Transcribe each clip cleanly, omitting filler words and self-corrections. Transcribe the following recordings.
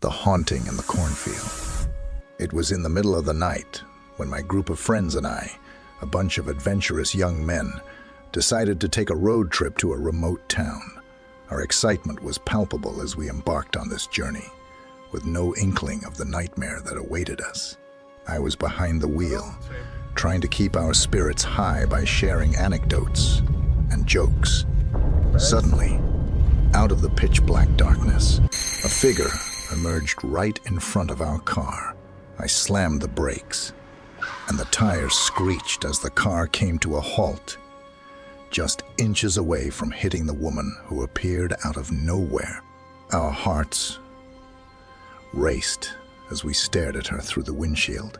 The haunting in the cornfield. It was in the middle of the night when my group of friends and I, a bunch of adventurous young men, decided to take a road trip to a remote town. Our excitement was palpable as we embarked on this journey, with no inkling of the nightmare that awaited us. I was behind the wheel, trying to keep our spirits high by sharing anecdotes and jokes. Suddenly, out of the pitch-black darkness, a figure emerged right in front of our car. I slammed the brakes, and the tires screeched as the car came to a halt, just inches away from hitting the woman who appeared out of nowhere. Our hearts raced as we stared at her through the windshield.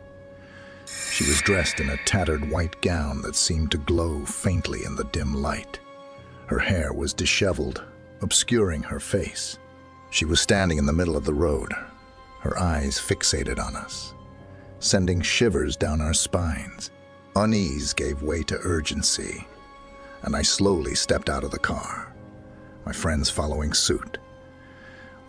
She was dressed in a tattered white gown that seemed to glow faintly in the dim light. Her hair was disheveled, obscuring her face. She was standing in the middle of the road, her eyes fixated on us, sending shivers down our spines. Unease gave way to urgency, and I slowly stepped out of the car, my friends following suit.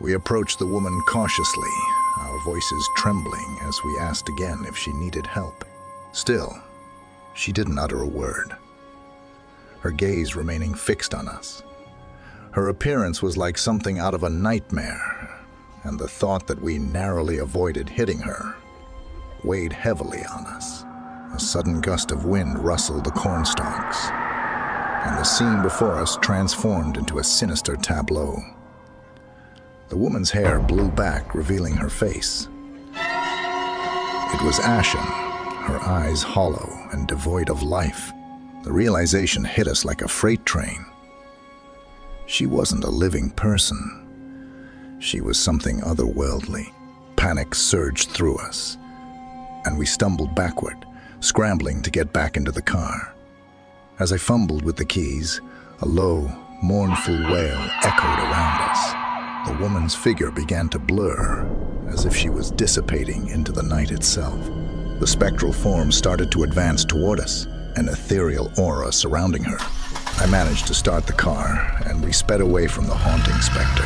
We approached the woman cautiously, our voices trembling as we asked again if she needed help. Still, she didn't utter a word, her gaze remaining fixed on us. Her appearance was like something out of a nightmare, and the thought that we narrowly avoided hitting her weighed heavily on us. A sudden gust of wind rustled the cornstalks, and the scene before us transformed into a sinister tableau. The woman's hair blew back, revealing her face. It was ashen, her eyes hollow and devoid of life. The realization hit us like a freight train. She wasn't a living person. She was something otherworldly. Panic surged through us, and we stumbled backward, scrambling to get back into the car. As I fumbled with the keys, a low, mournful wail echoed around us. The woman's figure began to blur, as if she was dissipating into the night itself. The spectral form started to advance toward us, an ethereal aura surrounding her. I managed to start the car, and we sped away from the haunting specter.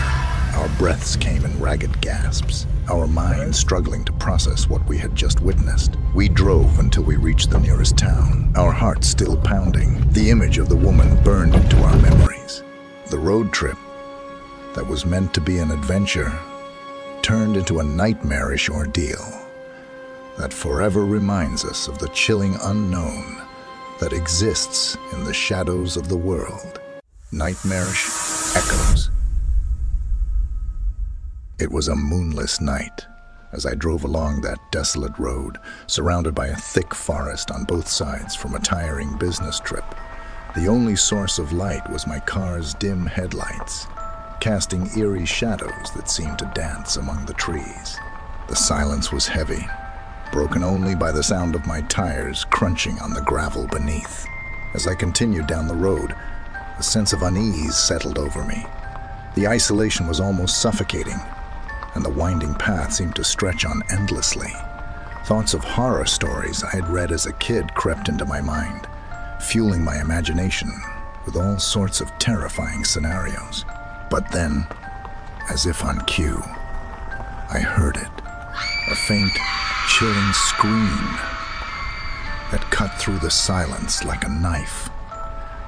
Our breaths came in ragged gasps, our minds struggling to process what we had just witnessed. We drove until we reached the nearest town, our hearts still pounding. The image of the woman burned into our memories. The road trip that was meant to be an adventure turned into a nightmarish ordeal that forever reminds us of the chilling unknown that exists in the shadows of the world. Nightmarish echoes. It was a moonless night as I drove along that desolate road, surrounded by a thick forest on both sides from a tiring business trip. The only source of light was my car's dim headlights, casting eerie shadows that seemed to dance among the trees. The silence was heavy, broken only by the sound of my tires crunching on the gravel beneath. As I continued down the road, a sense of unease settled over me. The isolation was almost suffocating, and the winding path seemed to stretch on endlessly. Thoughts of horror stories I had read as a kid crept into my mind, fueling my imagination with all sorts of terrifying scenarios. But then, as if on cue, I heard it. A faint, chilling scream that cut through the silence like a knife.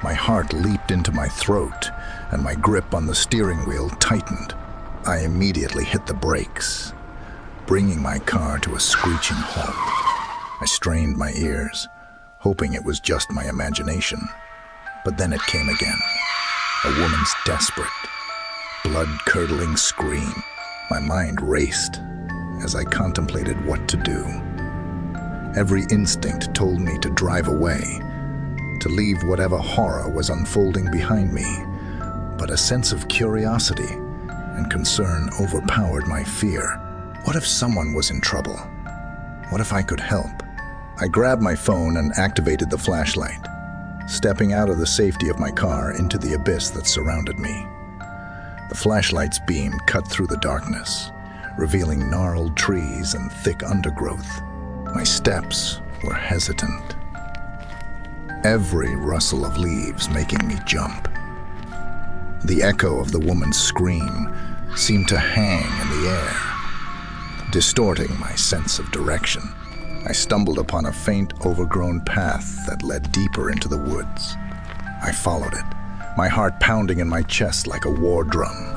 My heart leaped into my throat, and my grip on the steering wheel tightened. I immediately hit the brakes, bringing my car to a screeching halt. I strained my ears, hoping it was just my imagination. But then it came again, a woman's desperate, blood-curdling scream. My mind raced as I contemplated what to do. Every instinct told me to drive away, to leave whatever horror was unfolding behind me. But a sense of curiosity and concern overpowered my fear. What if someone was in trouble? What if I could help? I grabbed my phone and activated the flashlight, stepping out of the safety of my car into the abyss that surrounded me. The flashlight's beam cut through the darkness, revealing gnarled trees and thick undergrowth. My steps were hesitant, every rustle of leaves making me jump. The echo of the woman's scream seemed to hang in the air, distorting my sense of direction. I stumbled upon a faint, overgrown path that led deeper into the woods. I followed it, my heart pounding in my chest like a war drum.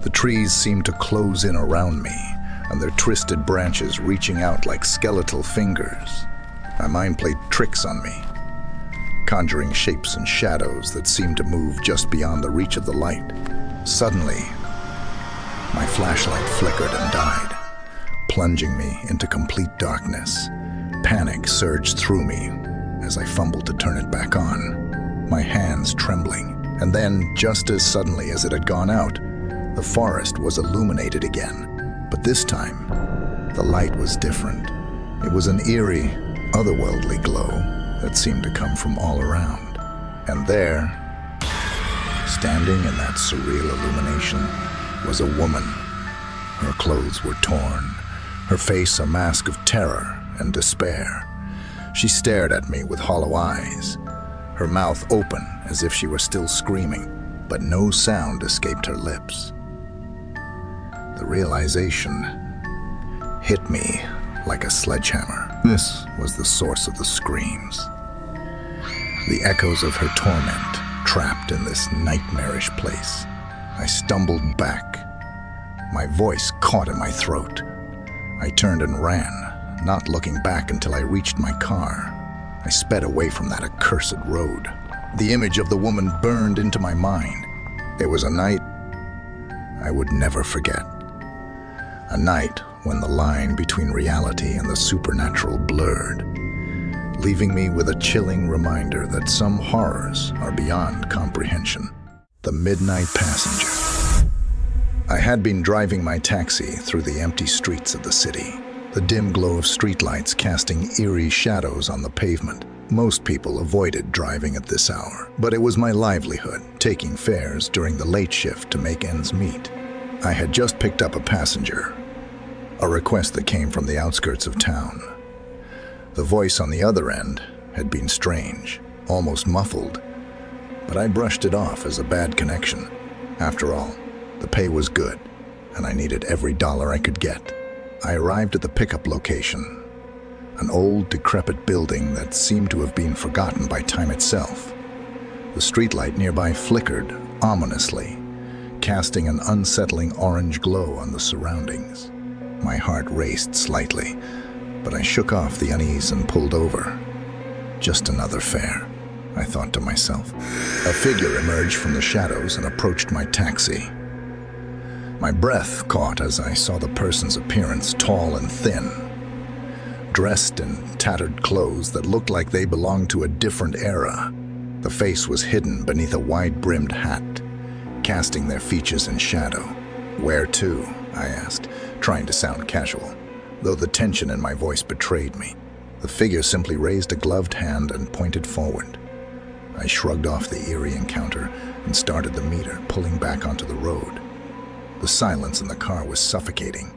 The trees seemed to close in around me, and their twisted branches reaching out like skeletal fingers. My mind played tricks on me, conjuring shapes and shadows that seemed to move just beyond the reach of the light. Suddenly, my flashlight flickered and died, plunging me into complete darkness. Panic surged through me as I fumbled to turn it back on, my hands trembling. And then, just as suddenly as it had gone out, the forest was illuminated again. But this time, the light was different. It was an eerie, otherworldly glow that seemed to come from all around. And there, standing in that surreal illumination, was a woman. Her clothes were torn, her face a mask of terror and despair. She stared at me with hollow eyes, her mouth open as if she were still screaming, but no sound escaped her lips. The realization hit me like a sledgehammer. This was the source of the screams. The echoes of her torment, trapped in this nightmarish place. I stumbled back, my voice caught in my throat. I turned and ran, not looking back until I reached my car. I sped away from that accursed road. The image of the woman burned into my mind. It was a night I would never forget. A night when the line between reality and the supernatural blurred, leaving me with a chilling reminder that some horrors are beyond comprehension. The Midnight Passenger. I had been driving my taxi through the empty streets of the city, the dim glow of streetlights casting eerie shadows on the pavement. Most people avoided driving at this hour, but it was my livelihood, taking fares during the late shift to make ends meet. I had just picked up a passenger, a request that came from the outskirts of town. The voice on the other end had been strange, almost muffled, but I brushed it off as a bad connection. After all, the pay was good, and I needed every dollar I could get. I arrived at the pickup location, an old, decrepit building that seemed to have been forgotten by time itself. The streetlight nearby flickered ominously, casting an unsettling orange glow on the surroundings. My heart raced slightly, but I shook off the unease and pulled over. Just another fare, I thought to myself. A figure emerged from the shadows and approached my taxi. My breath caught as I saw the person's appearance, tall and thin, dressed in tattered clothes that looked like they belonged to a different era. The face was hidden beneath a wide-brimmed hat, casting their features in shadow. "Where to?" I asked, trying to sound casual, though the tension in my voice betrayed me. The figure simply raised a gloved hand and pointed forward. I shrugged off the eerie encounter and started the meter, pulling back onto the road. The silence in the car was suffocating,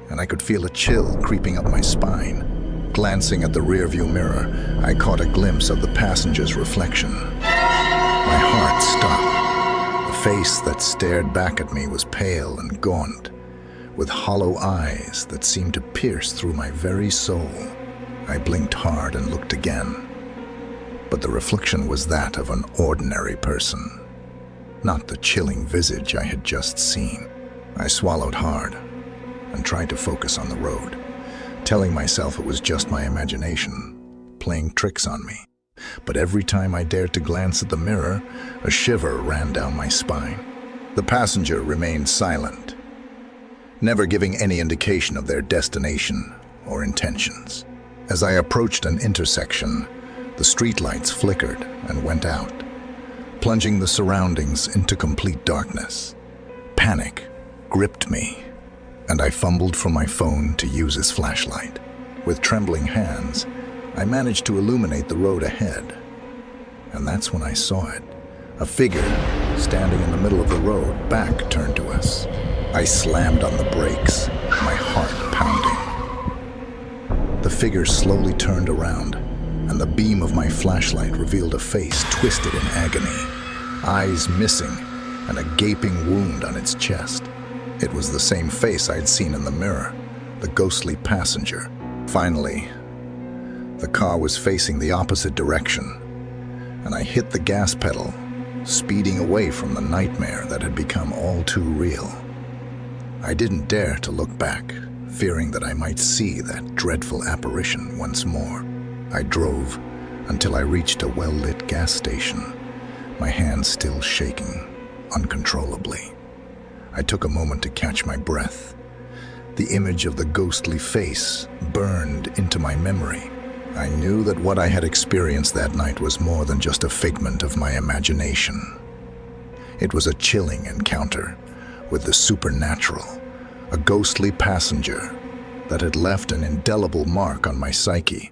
and I could feel a chill creeping up my spine. Glancing at the rearview mirror, I caught a glimpse of the passenger's reflection. My heart stopped. The face that stared back at me was pale and gaunt, with hollow eyes that seemed to pierce through my very soul. I blinked hard and looked again, but the reflection was that of an ordinary person, not the chilling visage I had just seen. I swallowed hard and tried to focus on the road, telling myself it was just my imagination, playing tricks on me. But every time I dared to glance at the mirror, a shiver ran down my spine. The passenger remained silent, never giving any indication of their destination or intentions. As I approached an intersection, the streetlights flickered and went out, plunging the surroundings into complete darkness. Panic gripped me, and I fumbled for my phone to use its flashlight. With trembling hands, I managed to illuminate the road ahead. And that's when I saw it. A figure standing in the middle of the road, back turned to us. I slammed on the brakes, my heart pounding. The figure slowly turned around, and the beam of my flashlight revealed a face twisted in agony, eyes missing, and a gaping wound on its chest. It was the same face I'd seen in the mirror, the ghostly passenger. Finally, the car was facing the opposite direction, and I hit the gas pedal, speeding away from the nightmare that had become all too real. I didn't dare to look back, fearing that I might see that dreadful apparition once more. I drove until I reached a well-lit gas station, my hands still shaking uncontrollably. I took a moment to catch my breath. The image of the ghostly face burned into my memory. I knew that what I had experienced that night was more than just a figment of my imagination. It was a chilling encounter with the supernatural, a ghostly passenger that had left an indelible mark on my psyche.